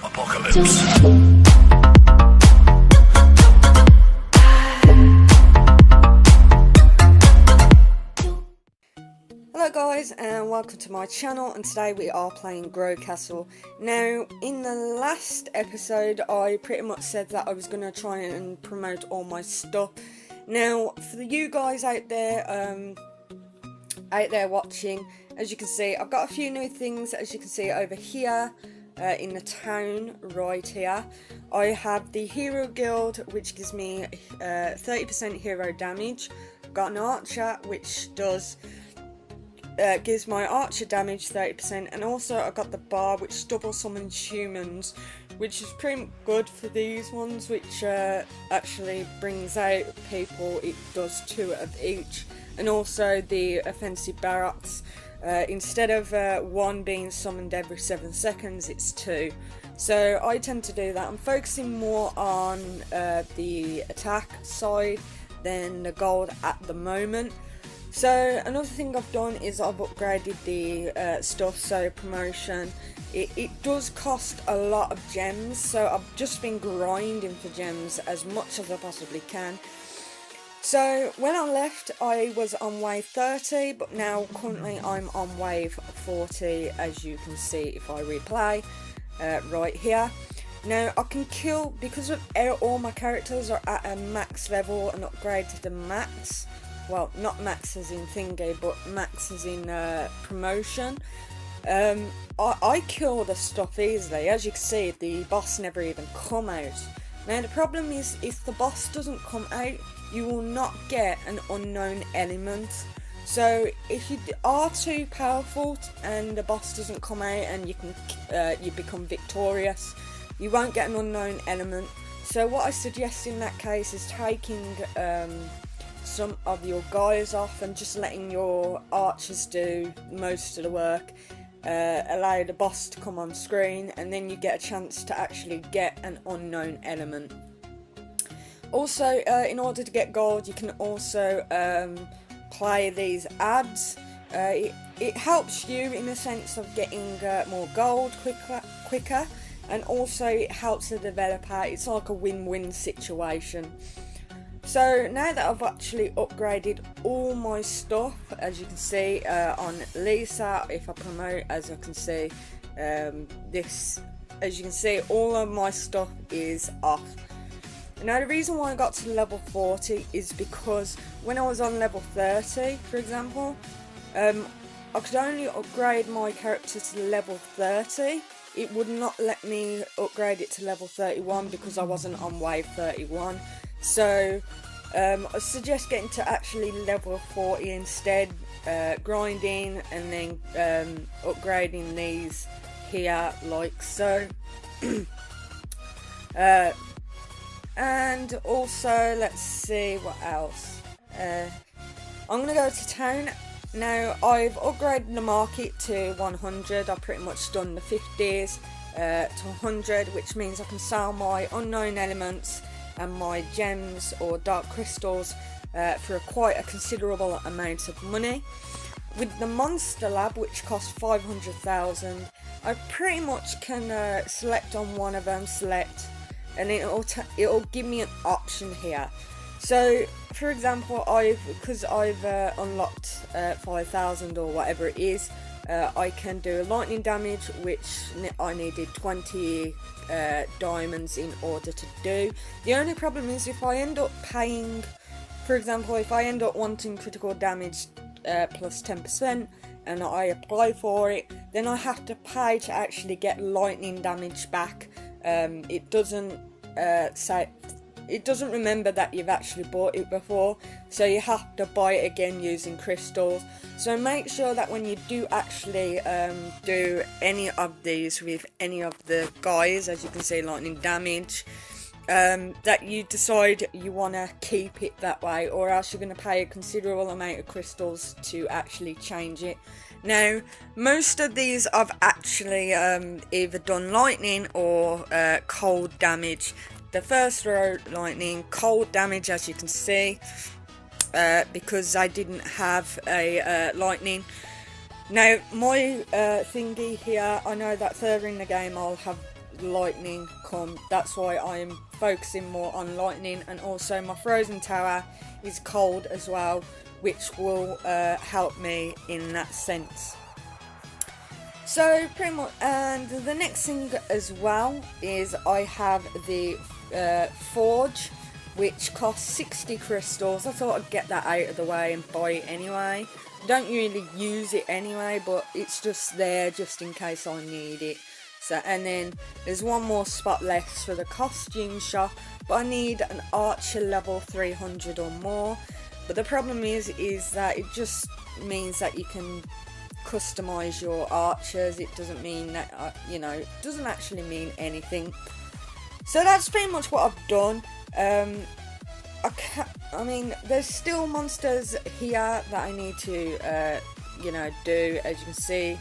Apocalypse. Hello guys and welcome to my channel, and today we are playing Grow Castle. Now in the last episode I pretty much said that I was going to try and promote all my stuff. Now for you guys out there watching, as you can see I've got a few new things. As you can see over here in the town right here, I have the Hero Guild, which gives me 30% hero damage. I've got an Archer which does gives my archer damage 30%, and also I got the bar which double summons humans, which is pretty good for these ones, which actually brings out people. It does 2 of each. And also the offensive barracks, instead of 1 being summoned every 7 seconds, it's 2. So I tend to do that. I'm focusing more on the attack side than the gold at the moment. So another thing I've done is I've upgraded the stuff. So promotion, it does cost a lot of gems, so I've just been grinding for gems as much as I possibly can. So when I left I was on wave 30, but now currently I'm on wave 40, as you can see if I replay right here. Now I can kill, because of all my characters are at a max level and upgraded to max. Well, not max as in thingy, but max as in promotion. I kill the stuff easily. As you can see, the boss never even come out. Now the problem is, if the boss doesn't come out, you will not get an unknown element. So if you are too powerful and the boss doesn't come out and you become victorious, you won't get an unknown element. So what I suggest in that case is taking some of your guys off and just letting your archers do most of the work. Allow the boss to come on screen, and then you get a chance to actually get an unknown element. Also, in order to get gold, you can also play these ads. It helps you in the sense of getting more gold quicker, and also it helps the developer. It's like a win-win situation. So now that I've actually upgraded all my stuff, as you can see on Lisa, if I promote, as I can see, as you can see, all of my stuff is off. Now the reason why I got to level 40 is because when I was on level 30, for example, I could only upgrade my character to level 30. It would not let me upgrade it to level 31 because I wasn't on wave 31. So I suggest getting to actually level 40 instead, grinding and then upgrading these here like so. And also, let's see what else. I'm going to go to town. Now I've upgraded the market to 100. I've pretty much done the 50s to 100, which means I can sell my unknown elements and my gems or dark crystals for quite a considerable amount of money. With the monster lab, which costs 500,000, I pretty much can select on one of them, and it'll give me an option here. So for example, because I've unlocked 5,000 or whatever it is, I can do lightning damage, which I needed 20 diamonds in order to do. The only problem is if I end up paying, for example, if I end up wanting critical damage plus 10% and I apply for it, then I have to pay to actually get lightning damage back. It doesn't remember that you've actually bought it before, so you have to buy it again using crystals. So make sure that when you do actually do any of these with any of the guys, as you can see, lightning damage, that you decide you want to keep it that way, or else you're going to pay a considerable amount of crystals to actually change it. Now most of these I've actually either done lightning or cold damage. The first row lightning, cold damage, as you can see, because I didn't have a lightning. Now my thingy here, I know that further in the game I'll have lightning come. That's why I'm focusing more on lightning, and also my frozen tower is cold as well, which will help me in that sense. So pretty much, and the next thing as well is I have the forge, which costs 60 crystals. I thought I'd get that out of the way and buy it anyway. Don't really use it anyway, but it's just there just in case I need it. So, and then there's one more spot left for the costume shop, but I need an archer level 300 or more. But the problem is that it just means that you can customize your archers. It doesn't mean that it doesn't actually mean anything. So that's pretty much what I've done. I mean, there's still monsters here that I need to do. As you can see,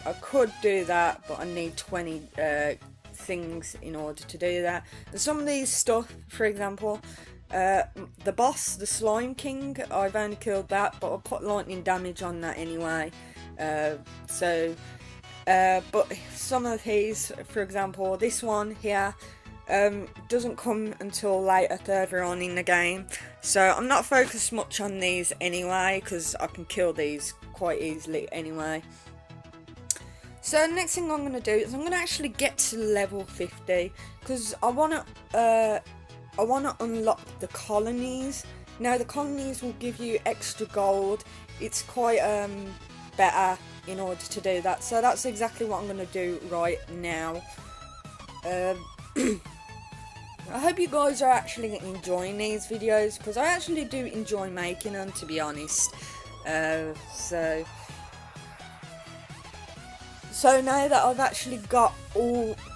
I could do that, but I need 20 things in order to do that. And some of these stuff, for example, the boss, the Slime King, I've only killed that, but I'll put lightning damage on that anyway. But some of these, for example, this one here, doesn't come until later further on in the game. So I'm not focused much on these anyway, because I can kill these quite easily anyway. So the next thing I'm going to do is I'm going to actually get to level 50, because I want to unlock the colonies. Now the colonies will give you extra gold. It's quite better in order to do that. So that's exactly what I'm going to do right now. I hope you guys are actually enjoying these videos, because I actually do enjoy making them, to be honest. So now that I've actually got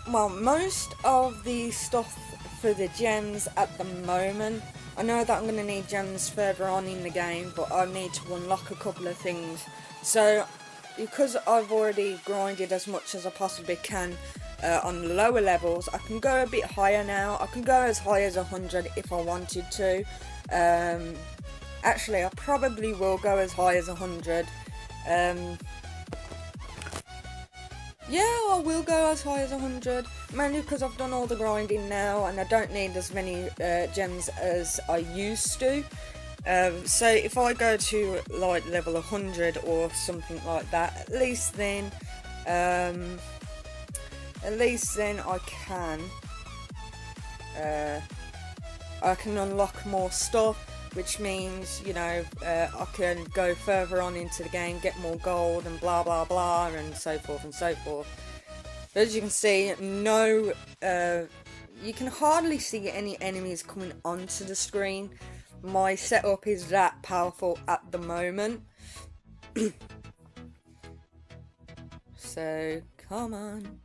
most of the stuff for the gems at the moment, I know that I'm going to need gems further on in the game, but I need to unlock a couple of things. So because I've already grinded as much as I possibly can on the lower levels, I can go a bit higher now. I can go as high as 100 if I wanted to. Actually, I probably will go as high as 100. Yeah, I will go as high as 100, mainly because I've done all the grinding now and I don't need as many gems as I used to. So if I go to like level 100 or something like that, at least then I can unlock more stuff, which means, I can go further on into the game, get more gold and blah blah blah and so forth and so forth. But as you can see, you can hardly see any enemies coming onto the screen. My setup is that powerful at the moment. So, come on.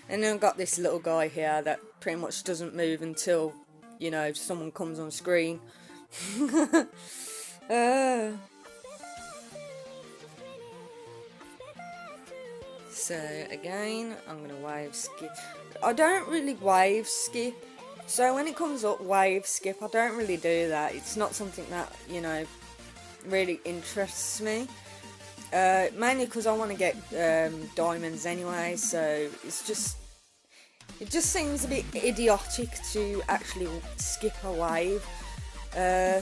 And then I've got this little guy here that pretty much doesn't move until, someone comes on screen. So again, I'm going to wave skip. I don't really wave skip. So when it comes up wave skip, I don't really do that. It's not something that, really interests me. Mainly because I want to get diamonds anyway, so it just seems a bit idiotic to actually skip a wave.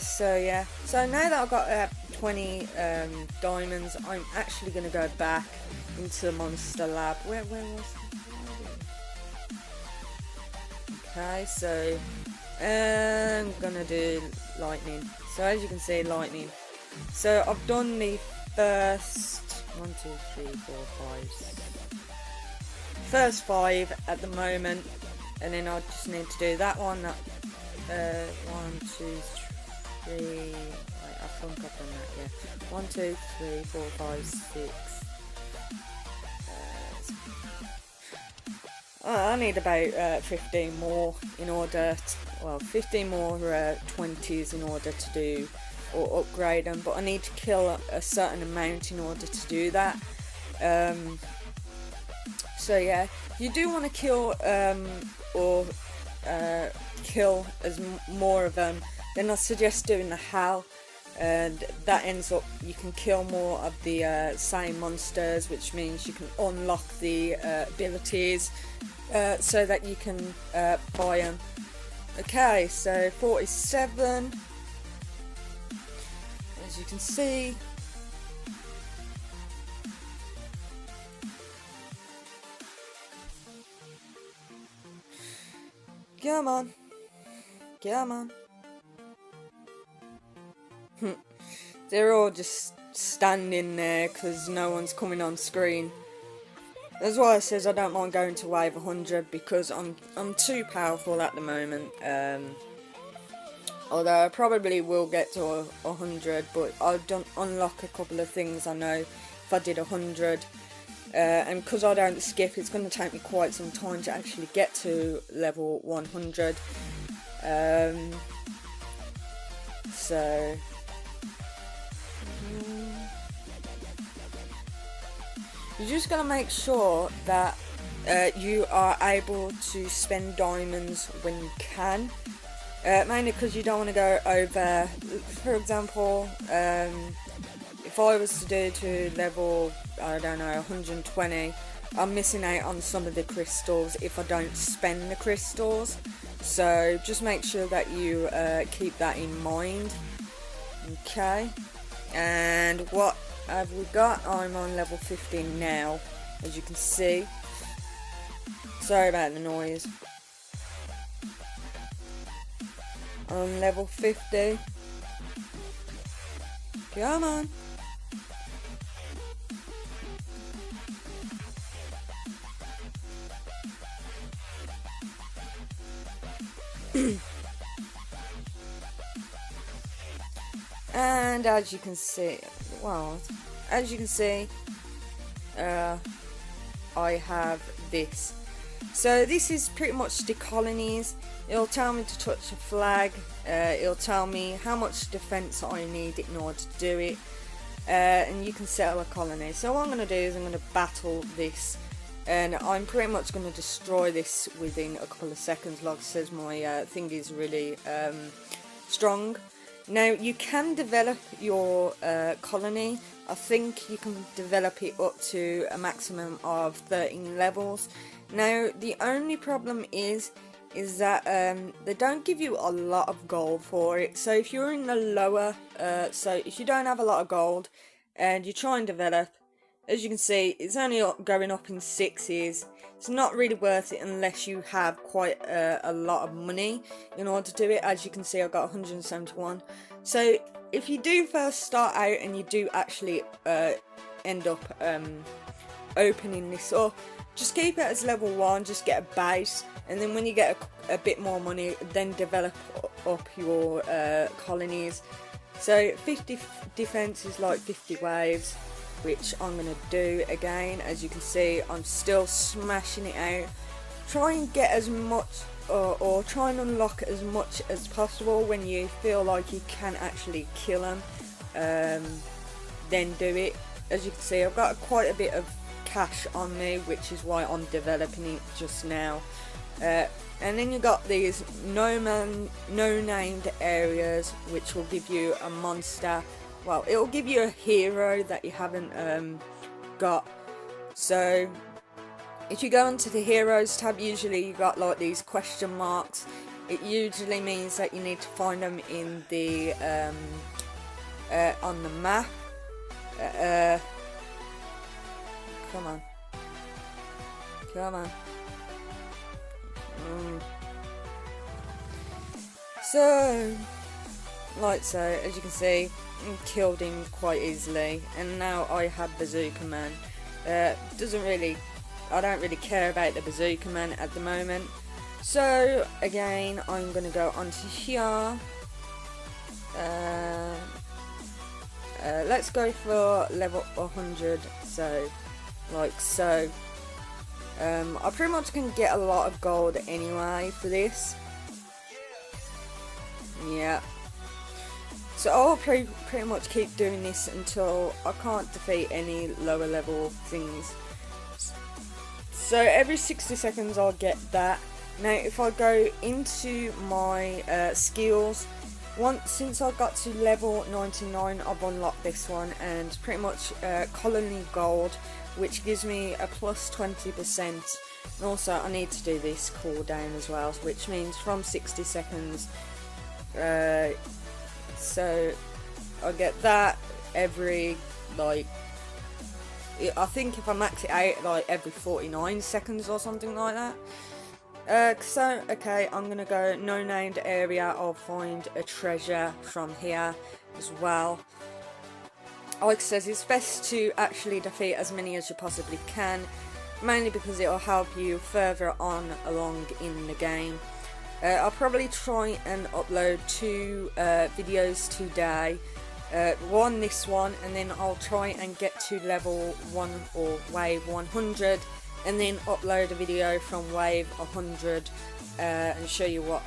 So yeah, so now that I've got 20 diamonds, I'm actually going to go back into the monster lab. Where was it? Okay, so I'm going to do lightning. So as you can see, lightning. So I've done the first 5 at the moment, and then I just need to do that one. 1, 2, 3. Wait, I think I've done that. Yeah. 1, 2, 3, 4, 5, 6. I need about 15 more in order to, 15 more 20s in order to do or upgrade them, but I need to kill a certain amount in order to do that. So yeah, if you do want to kill kill as more of them, then I suggest doing the Hal and that ends up, you can kill more of the same monsters, which means you can unlock the abilities so that you can buy them. Okay, so 47, as you can see. Come on. Come on. They're all just standing there because no one's coming on screen. That's why I says I don't mind going to wave 100, because I'm too powerful at the moment. Although I probably will get to 100, but I'll unlock a couple of things I know if I did 100. And because I don't skip, it's going to take me quite some time to actually get to level 100. So you're just going to make sure that you are able to spend diamonds when you can. Mainly because you don't want to go over, for example, if I was to do to level, I don't know, 120, I'm missing out on some of the crystals if I don't spend the crystals. So just make sure that you keep that in mind. Okay, and what have we got? I'm on level 15 now, as you can see. Sorry about the noise. On level 50. Come on. And as you can see, well, as you can see, I have this. So this is pretty much the colonies. It'll tell me to touch a flag. It'll tell me how much defense I need in order to do it, and you can settle a colony. So what I'm going to do is I'm going to battle this, and I'm pretty much going to destroy this within a couple of seconds. Like I says, my thing is really strong. Now you can develop your colony. I think you can develop it up to a maximum of 13 levels. Now the only problem is that they don't give you a lot of gold for it. So if you're in the lower, so if you don't have a lot of gold and you try and develop, as you can see, it's only going up in sixes. It's not really worth it unless you have quite a lot of money in order to do it. As you can see, I've got 171. So if you do first start out and you do actually end up opening this up, just keep it as level 1, just get a base, and then when you get a bit more money, then develop up your colonies. So 50 defense is like 50 waves, which I'm going to do again. As you can see, I'm still smashing it out. Try and get as much, or try and unlock as much as possible when you feel like you can actually kill them. Then do it. As you can see, I've got quite a bit of cash on me, which is why I'm developing it just now. And then you got these no named areas, which will give you a monster. Well, it will give you a hero that you haven't got. So if you go onto the heroes tab, usually you got like these question marks. It usually means that you need to find them in the on the map. Come on. Come on. So, like so, as you can see, I killed him quite easily, and now I have Bazooka Man. Doesn't really, I don't really care about the Bazooka Man at the moment. So again, I'm gonna go onto here. Let's go for level 100. So, like so. I pretty much can get a lot of gold anyway for this. Yeah. So I'll pretty much keep doing this until I can't defeat any lower level things. So every 60 seconds, I'll get that. Now if I go into my skills, Since I got to level 99, I've unlocked this one, and pretty much Colony Gold, which gives me a plus 20%. And also I need to do this cooldown as well, which means from 60 seconds. So I get that every, like, I think if I max it out, like every 49 seconds or something like that. So, okay, I'm gonna go no named area. I'll find a treasure from here as well. Like I said, it's best to actually defeat as many as you possibly can, mainly because it'll help you further on along in the game. I'll probably try and upload 2 videos today. This one, and then I'll try and get to level 1 or wave 100. And then upload a video from wave 100 and show you what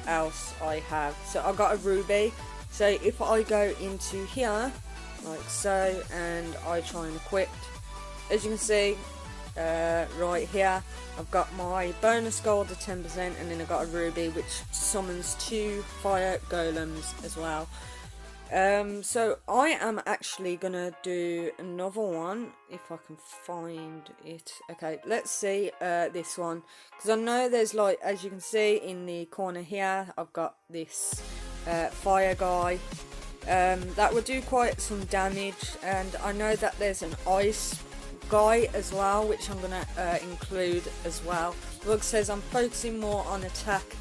else I have. So I've got a ruby, so if I go into here like so and I try and equip, as you can see right here, I've got my bonus gold of 10%, and then I've got a ruby which summons 2 fire golems as well. So I am actually gonna do another one if I can find it. Okay, let's see this one, because I know there's, like, as you can see in the corner here, I've got this fire guy that would do quite some damage, and I know that there's an ice guy as well, which I'm gonna include as well. Look, says I'm focusing more on attack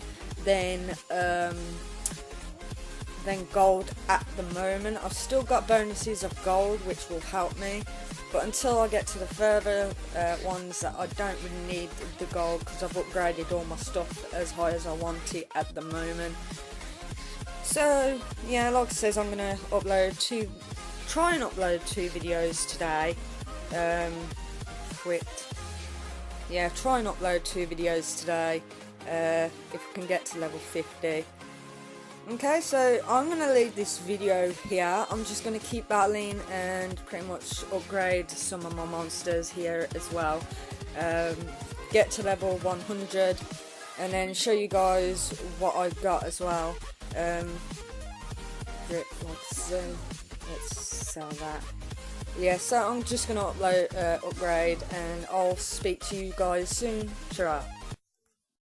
than gold at the moment. I've still got bonuses of gold which will help me, but until I get to the further ones that I don't really need the gold, because I've upgraded all my stuff as high as I want it at the moment. So yeah, like I says, I'm gonna try and upload 2 videos today. Try and upload 2 videos today if I can get to level 50. Okay, so I'm going to leave this video here. I'm just going to keep battling and pretty much upgrade some of my monsters here as well. Get to level 100 and then show you guys what I've got as well. Let's sell that. Yeah, so I'm just going to upgrade, and I'll speak to you guys soon. Ciao.